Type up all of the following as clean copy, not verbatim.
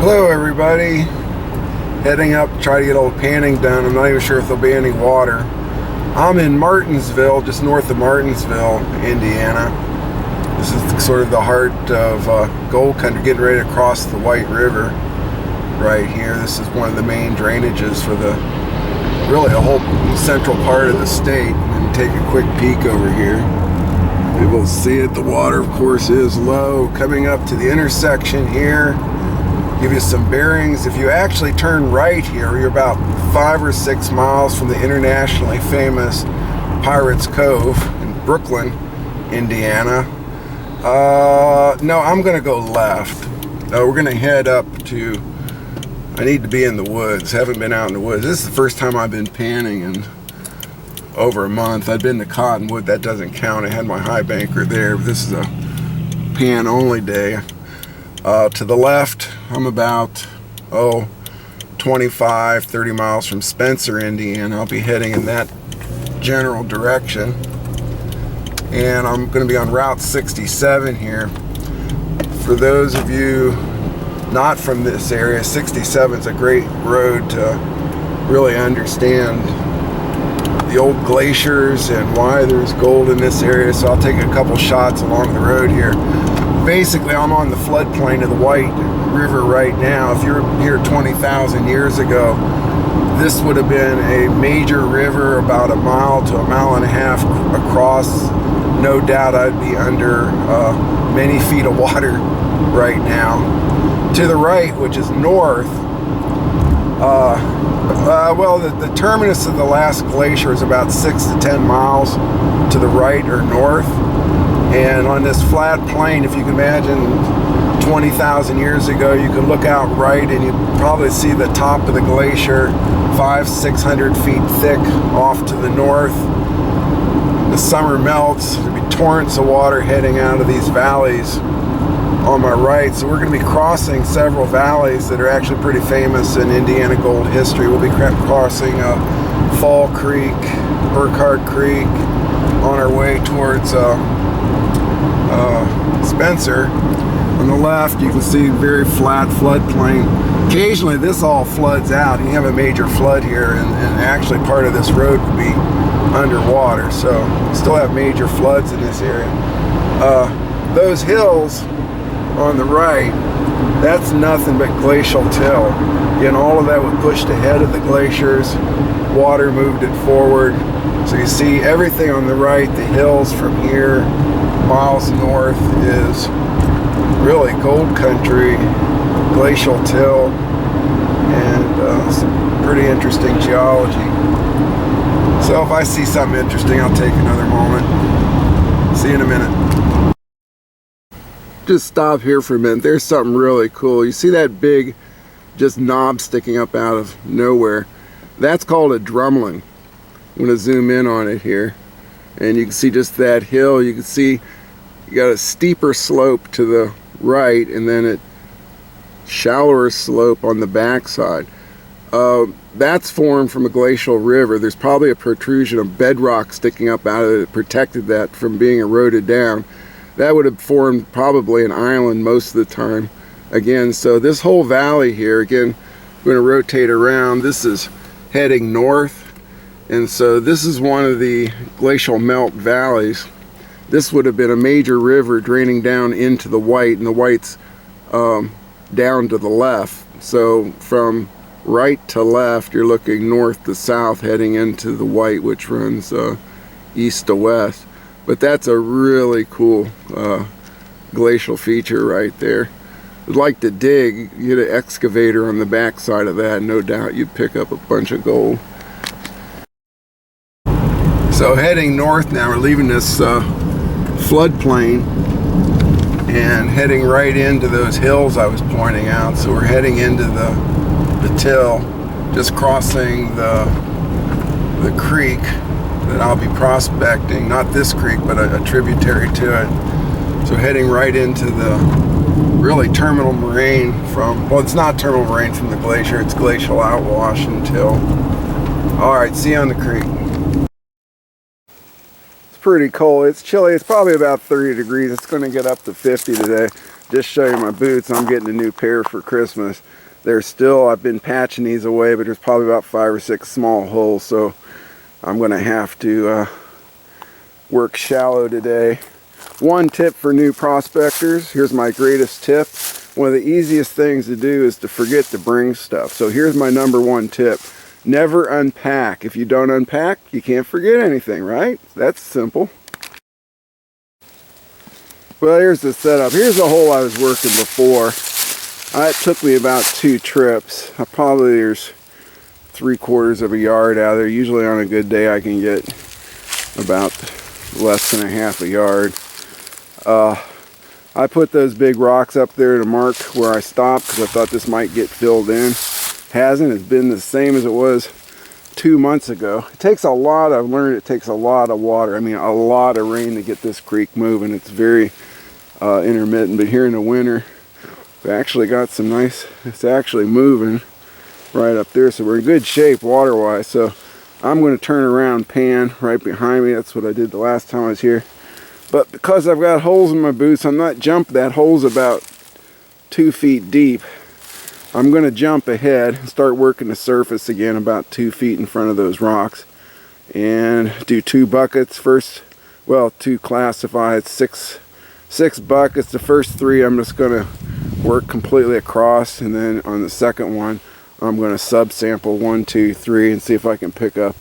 Hello everybody, heading up to try to get a little panning done. I'm not even sure if there'll be any water. I'm in Martinsville, just north of Martinsville, Indiana. This is sort of the heart of gold country, getting ready to cross the White River right here. This is one of the main drainages for really a whole central part of the state. And take a quick peek over here. You will see it, the water of course is low. Coming up to the intersection here, give you some bearings. If you actually turn right here, you're about 5 or 6 miles from the internationally famous Pirates Cove in Brooklyn, Indiana. No, I'm gonna go left. We're gonna head up to, I need to be in the woods. Haven't been out in the woods. This is the first time I've been panning in over a month. I'd been to Cottonwood, that doesn't count. I had my high banker there, but this is a pan only day. To the left, I'm about 25, 30 miles from Spencer, Indiana. I'll be heading in that general direction. And I'm going to be on Route 67 here. For those of you not from this area, 67 is a great road to really understand the old glaciers and why there's gold in this area. So I'll take a couple shots along the road here. Basically, I'm on the floodplain of the White River right now. If you're here 20,000 years ago, this would have been a major river about 1 mile to 1.5 miles across. No doubt I'd be under many feet of water right now. To the right, which is north, well, the terminus of the last glacier is about 6 to 10 miles to the right or north. And on this flat plain, if you can imagine 20,000 years ago, you could look out right and you'd probably see the top of the glacier 500-600 feet thick off to the north. The summer melts, there'd be torrents of water heading out of these valleys on my right. So we're going to be crossing several valleys that are actually pretty famous in Indiana gold history. We'll be crossing Fall Creek, Burkhardt Creek on our way towards Spencer. On the left you can see very flat floodplain. Occasionally this all floods out and you have a major flood here, and actually part of this road would be underwater, so still have major floods in this area. Those hills on the right, that's nothing but glacial till. Again, all of that was pushed ahead of the glaciers. Water moved it forward. So you see everything on the right, the hills from here miles north is really gold country, glacial till, and some pretty interesting geology. So if I see something interesting, I'll take another moment. See you in a minute. Just stop here for a minute. There's something really cool. You see that big just knob sticking up out of nowhere? That's called a drumlin. I'm going to zoom in on it here, and you can see just that hill. You can see you got a steeper slope to the right and then a shallower slope on the backside. That's formed from a glacial river. There's probably a protrusion of bedrock sticking up out of it that protected that from being eroded down. That would have formed probably an island most of the time. Again, so this whole valley here, again, I'm going to rotate around. This is heading north. And so this is one of the glacial melt valleys. This would have been a major river draining down into the White, and the White's down to the left. So from right to left, you're looking north to south, heading into the White, which runs east to west. But that's a really cool glacial feature right there. I'd like to dig, you get an excavator on the back side of that, no doubt you'd pick up a bunch of gold. So heading north now, we're leaving this floodplain and heading right into those hills I was pointing out. So we're heading into the till, just crossing the creek that I'll be prospecting. Not this creek, but a tributary to it. So heading right into the really terminal moraine from, well, it's not terminal moraine from the glacier, it's glacial outwash until. Alright, see you on the creek. Pretty cold. It's chilly. It's probably about 30 degrees. It's going to get up to 50 today. just show you my boots. I'm getting a new pair for Christmas. They're still, I've been patching these away, but there's probably about 5 or 6 small holes, so I'm gonna have to work shallow today. One tip for new prospectors, here's my greatest tip. One of the easiest things to do is to forget to bring stuff. So here's my #1 tip. Never unpack. If you don't unpack, you can't forget anything, right? That's simple. Well, here's the setup. Here's the hole I was working before. It took me about 2 trips. There's 3/4 of a yard out there. Usually on a good day I can get about less than a half a yard. I put those big rocks up there to mark where I stopped because I thought this might get filled in. Hasn't. It's been the same as it was 2 months ago. It takes a lot, I've learned it takes a lot of water. I mean a lot of rain to get this creek moving. It's very intermittent, but here in the winter we actually got some nice, it's actually moving right up there, so we're in good shape water wise. So I'm going to turn around, pan right behind me. That's what I did the last time I was here. But because I've got holes in my boots, I'm not jumping. That hole's about 2 feet deep. I'm going to jump ahead and start working the surface again about 2 feet in front of those rocks, and do 2 buckets first. Well, 2 classified, six buckets. The first 3 I'm just going to work completely across, and then on the second one I'm going to subsample 1, 2, 3 and see if I can pick up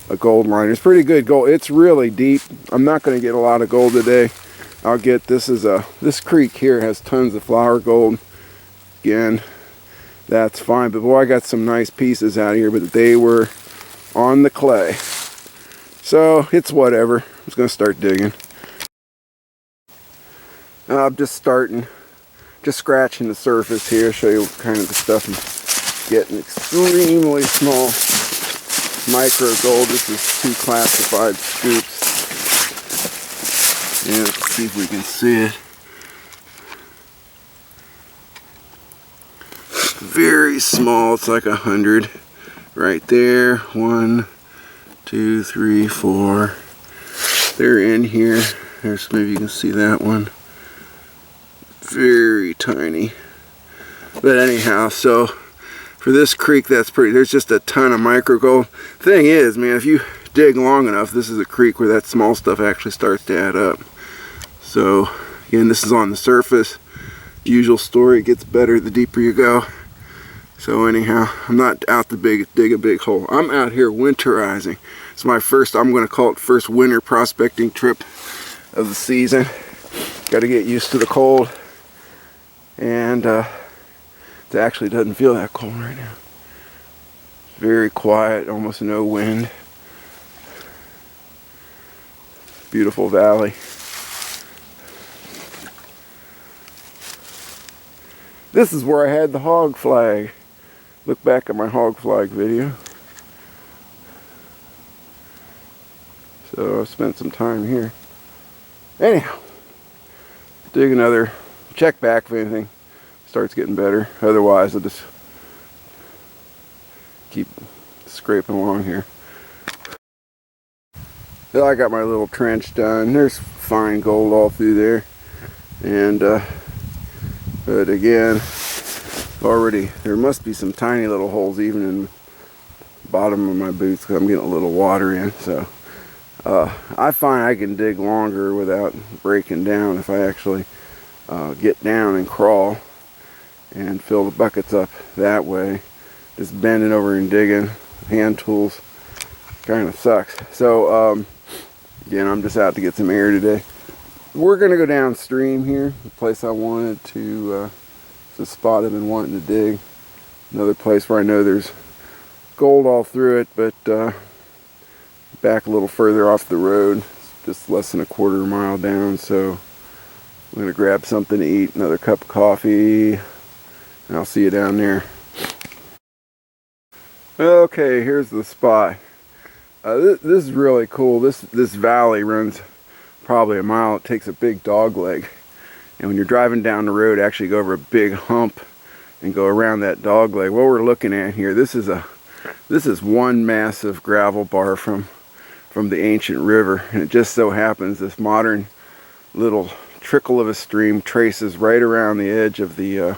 a gold line. It's pretty good gold. It's really deep. I'm not going to get a lot of gold today. I'll get, this creek here has tons of flower gold. Again, that's fine, but boy, I got some nice pieces out of here, but they were on the clay. So it's whatever. I'm just going to start digging. I'm just scratching the surface here, show you what kind of the stuff I'm getting. Extremely small micro gold. This is 2 classified scoops. Yeah, let's see if we can see it. Very small, it's like 100 right there. 1, 2, 3, 4. They're in here. There's, maybe you can see that one. Very tiny. But anyhow, so for this creek, that's pretty, there's just a ton of micro gold. Thing is, man, if you dig long enough, this is a creek where that small stuff actually starts to add up. So again, this is on the surface. Usual story, it gets better the deeper you go. So anyhow, I'm not out to dig a big hole. I'm out here winterizing. It's my first, I'm going to call it first winter prospecting trip of the season. Got to get used to the cold. And it actually doesn't feel that cold right now. It's very quiet, almost no wind. Beautiful valley. This is where I had the hog flag. Look back at my hog flag video. So I've spent some time here. Anyhow, dig another, check back if anything starts getting better. Otherwise I'll just keep scraping along here. So I got my little trench done. There's fine gold all through there. And but again, already there must be some tiny little holes even in the bottom of my boots because I'm getting a little water in. So I find I can dig longer without breaking down if I actually get down and crawl and fill the buckets up that way. Just bending over and digging, hand tools, kind of sucks. So again, I'm just out to get some air today. We're going to go downstream here, the place I wanted to, it's a spot I've been wanting to dig. Another place where I know there's gold all through it, but back a little further off the road, just less than a 1/4 mile down. So I'm going to grab something to eat, another cup of coffee, and I'll see you down there. Okay, here's the spot. This is really cool. This valley runs probably a mile. It takes a big dog leg, and when you're driving down the road, actually go over a big hump and go around that dog leg. What we're looking at here, this is one massive gravel bar from the ancient river, and it just so happens this modern little trickle of a stream traces right around the edge of the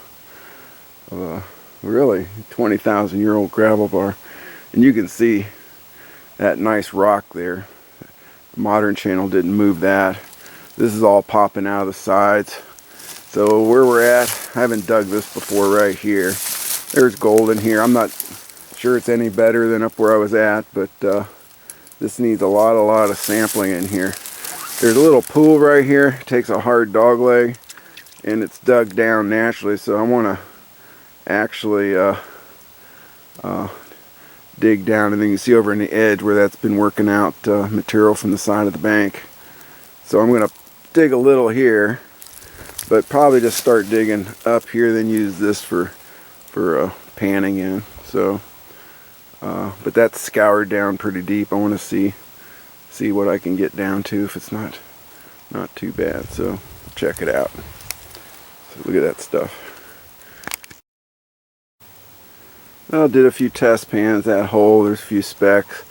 really 20,000-year-old gravel bar. And you can see that nice rock there. The modern channel didn't move that. This is all popping out of the sides. So where we're at, I haven't dug this before right here. There's gold in here. I'm not sure it's any better than up where I was at, but this needs a lot of sampling in here. There's a little pool right here. It takes a hard dog leg and it's dug down naturally, so I want to actually dig down, and then you can see over in the edge where that's been working out material from the side of the bank. So I'm going to dig a little here, but probably just start digging up here, then use this for panning in. So but that's scoured down pretty deep. I want to see what I can get down to if it's not too bad. So check it out. So look at that stuff. I did a few test pans, that hole, there's a few specks.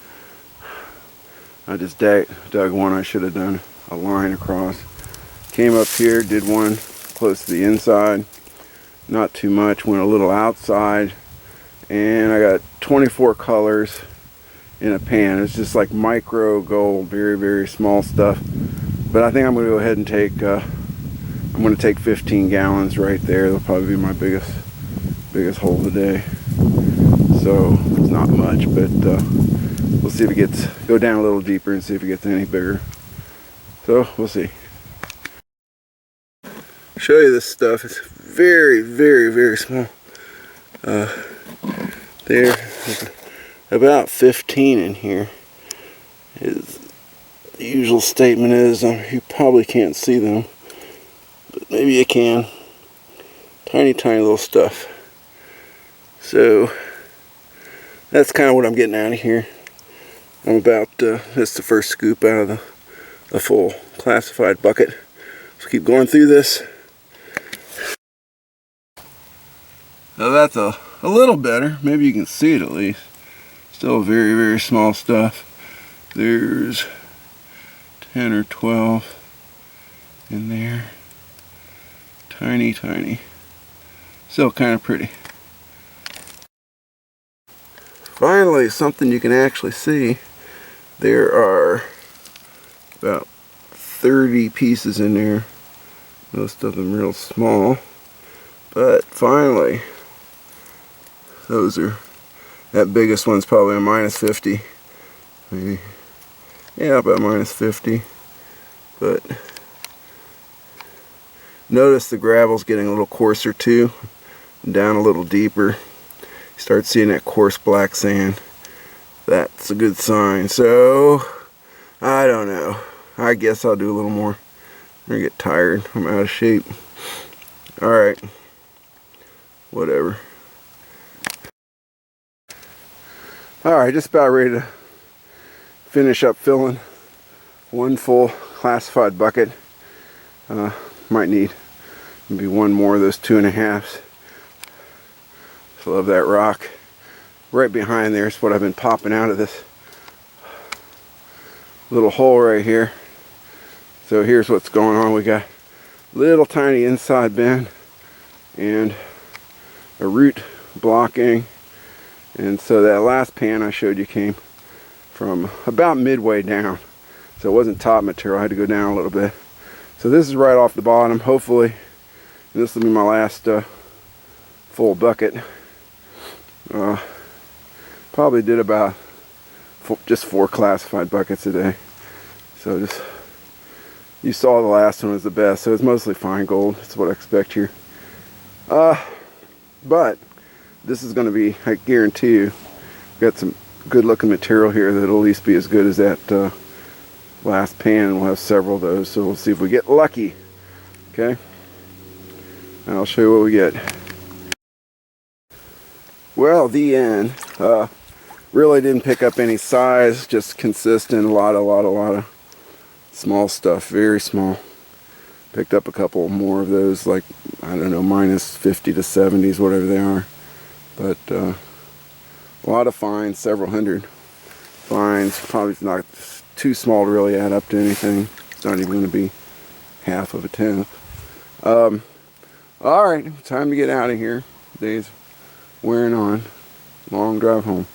I just dug one. I should have done a line across. Came up here, did one close to the inside. Not too much, went a little outside. And I got 24 colors in a pan. It's just like micro gold, very small stuff. But I think I'm going to go ahead and take, I'm going to take 15 gallons right there. That'll probably be my biggest hole today. So it's not much, but we'll see if it go down a little deeper and see if it gets any bigger. So we'll see. I'll show you this stuff. It's very small. There's about 15 in here. The usual statement is you probably can't see them, but maybe you can. Tiny little stuff. So that's kind of what I'm getting out of here. I'm about, that's the first scoop out of the full classified bucket. So keep going through this. Now that's a little better. Maybe you can see it at least. Still very small stuff. There's 10 or 12 in there. Tiny. Still kind of pretty. Finally, something you can actually see. There are about 30 pieces in there. Most of them real small. But finally, that biggest one's probably a -50. Maybe. Yeah, about -50. But notice the gravel's getting a little coarser too. Down a little deeper. Start seeing that coarse black sand. That's a good sign. So I don't know, I guess I'll do a little more. I'm gonna get tired. I'm out of shape. Alright, whatever. Alright, just about ready to finish up filling one full classified bucket. Might need maybe one more of those 2.5s. Love that rock. Right behind there is what I've been popping out of this little hole right here. So here's what's going on. We got little tiny inside bend and a root blocking. And so that last pan I showed you came from about midway down. So it wasn't top material. I had to go down a little bit. So this is right off the bottom. Hopefully this will be my last full bucket. Probably did about just 4 classified buckets a day. So just, you saw the last one was the best. So it's mostly fine gold. That's what I expect here. But this is going to be, I guarantee you, got some good looking material here that'll at least be as good as that last pan. We'll have several of those. So we'll see if we get lucky. Okay. I'll show you what we get. Well, the end. Really didn't pick up any size, just consistent. A lot of small stuff, very small. Picked up a couple more of those, like, I don't know, -50 to 70s, whatever they are. But a lot of finds, several hundred finds. Probably not too small to really add up to anything. It's not even going to be half of a tenth. All right, time to get out of here. Day's wearing on. Long drive home.